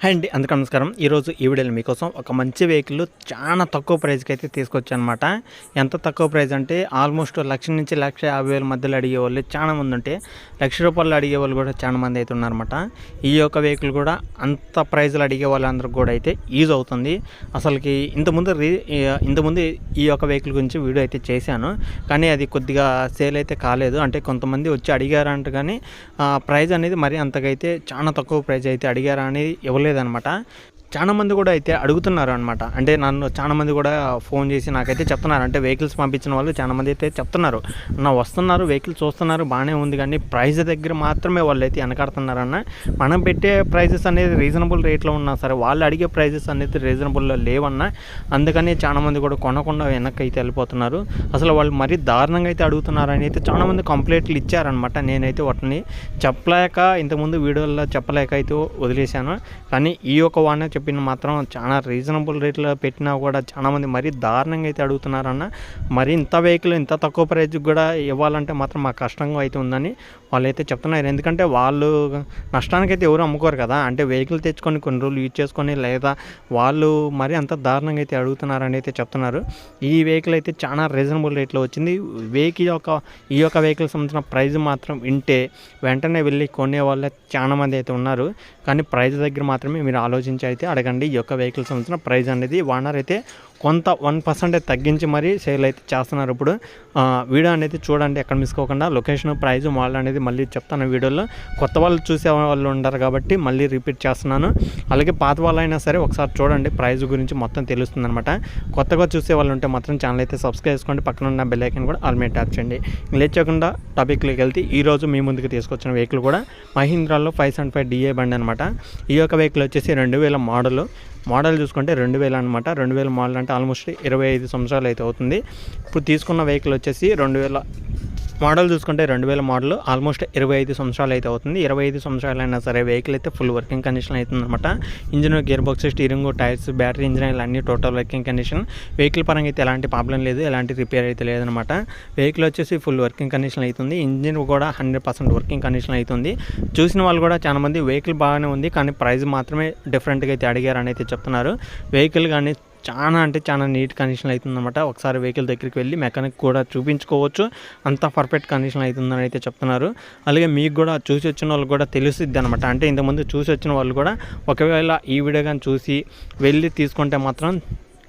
Hi అండి, అందరికీ నమస్కారం. ఈరోజు ఈ వీడియోలో మీకోసం ఒక మంచి వెహికల్ చాలా తక్కువ ప్రైస్కి అయితే తీసుకొచ్చానమాట. ఎంత తక్కువ ప్రైస్ అంటే ఆల్మోస్ట్ 1,00,000 నుంచి 1,50,000 మధ్యలో అడిగే వాళ్ళు చాలా మంది ఉంటే ₹1,00,000 అడిగే వాళ్ళు కూడా చాలా మంది అయితే ఉన్నారన్నమాట. ఈ యొక్క వెహికల్ కూడా అంత ప్రైజ్లు అడిగే వాళ్ళందరికీ కూడా అయితే యూజ్ అవుతుంది. అసలుకి ఇంతకుముందు ఈ యొక్క వెహికల్ గురించి వీడియో అయితే చేశాను, కానీ అది కొద్దిగా సేల్ అయితే కాలేదు. అంటే కొంతమంది వచ్చి అడిగారంట, కానీ ప్రైజ్ అనేది మరి అంతకైతే చాలా తక్కువ ప్రైజ్ అయితే అడిగారా అనేది ఇవ్వలేదన్నమాట. చాలామంది కూడా అయితే అడుగుతున్నారు అనమాట. అంటే నన్ను చాలామంది కూడా ఫోన్ చేసి నాకైతే చెప్తున్నారు, అంటే వెహికల్స్ పంపించిన వాళ్ళు చాలామంది అయితే చెప్తున్నారు, వస్తున్నారు వెహికల్ చూస్తున్నారు బాగానే ఉంది, కానీ ప్రైస్ దగ్గర మాత్రమే వాళ్ళు అయితే వెనకాడుతున్నారన్న. మనం పెట్టే ప్రైజెస్ అనేది రీజనబుల్ రేట్లో ఉన్నా సరే వాళ్ళు అడిగే ప్రైజెస్ అనేది రీజనబుల్లో లేవన్నా, అందుకని చాలామంది కూడా కొనకుండా వెనక్కి అయితే వెళ్ళిపోతున్నారు. అసలు వాళ్ళు మరీ దారుణంగా అయితే అడుగుతున్నారని అయితే చాలామంది కంప్లైంట్లు ఇచ్చారనమాట. నేనైతే వాటిని చెప్పలేక, ఇంతకుముందు వీడియోలో చెప్పలేక అయితే వదిలేశాను. కానీ ఈ యొక్క వాడిని చెప్పిన మాత్రం చాలా రీజనబుల్ రేట్లో పెట్టినా కూడా చాలామంది మరీ దారుణంగా అయితే అడుగుతున్నారన్న. మరి ఇంత వెహికల్ ఇంత తక్కువ ప్రైజ్కి కూడా ఇవ్వాలంటే మాత్రం మాకు కష్టంగా అయితే ఉందని వాళ్ళు అయితే చెప్తున్నారు. ఎందుకంటే వాళ్ళు నష్టానికైతే ఎవరు అమ్ముకోరు కదా. అంటే వెహికల్ తెచ్చుకొని కొన్ని రోజులు యూజ్ చేసుకొని, లేదా వాళ్ళు మరి అంత దారుణంగా అయితే అడుగుతున్నారని అయితే చెప్తున్నారు. ఈ వెహికల్ అయితే చాలా రీజనబుల్ రేట్లో వచ్చింది. ఈ యొక్క వెహికల్ సంబంధించిన ప్రైజ్ మాత్రం వింటే వెంటనే వెళ్ళి కొనే వాళ్ళే చాలామంది అయితే ఉన్నారు. కానీ ప్రైజ్ దగ్గర మాత్రమే మీరు ఆలోచించి అయితే అడగండి. ఈ యొక్క వెహికల్ సంబంధించిన ప్రైజ్ అనేది ఓనర్ అయితే కొంత 1% తగ్గించి మరీ సేల్ అయితే చేస్తున్నారు. ఇప్పుడు వీడియో అనేది చూడండి, ఎక్కడ మిస్ కాకుండా. లొకేషన్, ప్రైజ్, మోడల్ అనేది మళ్ళీ చెప్తాను వీడియోలో. కొత్త వాళ్ళు చూసే వాళ్ళు ఉంటారు కాబట్టి మళ్ళీ రిపీట్ చేస్తున్నాను. అలాగే పాత వాళ్ళైనా సరే ఒకసారి చూడండి, ప్రైజ్ గురించి మొత్తం తెలుస్తుంది అనమాట. కొత్తగా చూసే వాళ్ళు ఉంటే మాత్రం ఛానల్ అయితే సబ్స్క్రైబ్ చేసుకోండి, పక్కన ఉన్న బెల్ ఐకాన్ కూడా ఆల్ మీద ట్యాప్ చేయండి. లేట్ చేయకుండా టాపిక్లోకి వెళ్తే, ఈరోజు మీ ముందుకు తీసుకొచ్చిన వెహికల్ కూడా మహీంద్రాలో 575 DA బండి అనమాట. ఈ యొక్క వెహికల్ వచ్చేసి 2000 మోడల్ చూసుకుంటే 2000 అనమాట. 2000 మోడల్ అంటే ఆల్మోస్ట్ 25 సంవత్సరాలు అయితే అవుతుంది. ఇప్పుడు తీసుకున్న వెహికల్ వచ్చేసి 2000 మోడల్ చూసుకుంటే 2000 మోడల్ ఆల్మోస్ట్ 25 సంవత్సరాలు అయితే అవుతుంది. 25 సంవత్సరాలు అయినా సరే వెహికల్ అయితే ఫుల్ వర్కింగ్ కండిషన్ అవుతుంది అనమాట. Engine, gear box, steering, tyres, battery, engine అన్నీ టోటల్ వర్కింగ్ కండిషన్. వెహికల్ పరంగా అయితే ఎలాంటి ప్రాబ్లం లేదు, ఎలాంటి రిపేర్ అయితే లేదనమాట. వెహికల్ వచ్చేసి ఫుల్ వర్కింగ్ కండిషన్ అవుతుంది. ఇంజిన్ కూడా 100% వర్కింగ్ కండిషన్ అవుతుంది. చూసిన వాళ్ళు కూడా చాలామంది వెహికల్ బాగానే ఉంది, కానీ ప్రైస్ మాత్రమే డిఫరెంట్గా అయితే అడిగారని అయితే చెప్తున్నారు. వెహికల్ కానీ చాలా నీట్ కండిషన్ అవుతుందన్నమాట. ఒకసారి వెహికల్ దగ్గరికి వెళ్ళి మెకానిక్ కూడా చూపించుకోవచ్చు, అంత పర్ఫెక్ట్ కండిషన్ అవుతుందని అయితే చెప్తున్నారు. అలాగే మీకు కూడా చూసి వచ్చిన వాళ్ళు కూడా తెలుస్తుంది అనమాట. అంటే ఇంతకుముందు చూసి వచ్చిన వాళ్ళు కూడా ఒకవేళ ఈ వీడియో కానీ చూసి వెళ్ళి తీసుకుంటే మాత్రం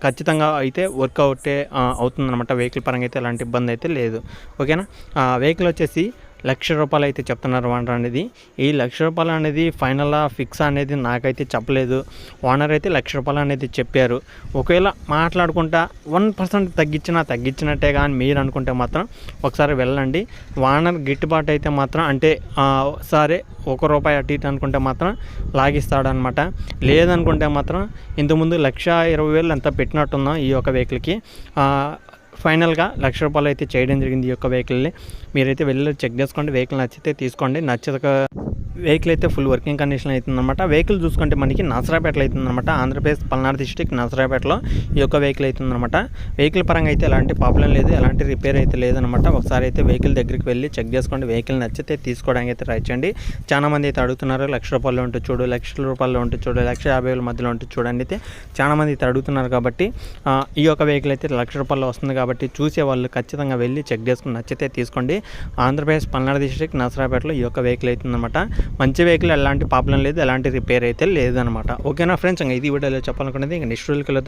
ఖచ్చితంగా అయితే వర్కౌటే అవుతుందన్నమాట. వెహికల్ పరంగా అయితే ఎలాంటి ఇబ్బంది అయితే లేదు. ఓకేనా. వెహికల్ వచ్చేసి ₹1,00,000 అయితే చెప్తున్నారు ఓనర్ అనేది. ఈ ₹1,00,000 అనేది ఫైనల్ ఫిక్స్ అనేది నాకైతే చెప్పలేదు. ఓనర్ అయితే ₹1,00,000 అనేది చెప్పారు. ఒకవేళ మాట్లాడుకుంటా 1% తగ్గించినట్టే కానీ మీరు అనుకుంటే మాత్రం ఒకసారి వెళ్ళండి. ఓనర్ గిట్టుబాటు అయితే మాత్రం, అంటే సరే ₹1 అటు ఇటు అనుకుంటే మాత్రం లాగిస్తాడనమాట. లేదనుకుంటే మాత్రం ఇంతకుముందు 1,20,000 ఎంత పెట్టినట్టున్నాం ఈ యొక్క వెహికల్కి. ఫైనల్గా ₹1,00,000 అయితే చేయడం జరిగింది ఈ యొక్క వెహికల్ని. మీరైతే వెళ్ళి చెక్ చేసుకోండి, వెహికల్ నచ్చితే తీసుకోండి. నచ్చక వెహికల్ అయితే ఫుల్ వర్కింగ్ కండిషన్ అవుతుందన్నమాట. వెహికల్ చూసుకుంటే మనకి నసరాపేటలో అవుతుందన్నమాట. ఆంధ్రప్రదేశ్ పల్నాడు డిస్ట్రిక్ట్ నసరాపేటలో ఈ యొక్క వెహికల్ అవుతుందన్నమాట. వెహికల్ పరంగా అయితే ఎలాంటి ప్రాబ్లం లేదు, ఎలాంటి రిపేర్ అయితే లేదనమాట. ఒకసారి అయితే వెహికల్ దగ్గరికి వెళ్ళి చెక్ చేసుకోండి. వెహికల్ నచ్చితే తీసుకోవడానికి అయితే ట్రై చేయండి. చాలామంది అయితే అడుగుతున్నారు, ₹1,00,000 ఉంటే చూడు, ₹1,00,000 ఉంటే చూడు, ₹1,50,000 మధ్యలో ఉంటే చూడండి అయితే చాలామంది అయితే అడుగుతున్నారు. కాబట్టి ఈ యొక్క వెహికల్ అయితే ₹1,00,000 వస్తుంది కాబట్టి చూసే వాళ్ళు ఖచ్చితంగా వెళ్ళి చెక్ చేసుకుని నచ్చితే తీసుకోండి. ఆంధ్రప్రదేశ్ పల్నాడు డిస్ట్రిక్ట్ నసరాపేటలో ఈ యొక్క వెహికల్ అవుతుందన్నమాట. మంచి వెహికల్, ఎలాంటి ప్రాబ్లం లేదు, ఎలాంటి రిపేర్ అయితే లేదనమాట. ఓకేనా ఫ్రెండ్స్, ఇంకా ఇది వీడియోలో చెప్పాలనుకునేది. ఇంకా నెక్స్ట్ వీడియోలో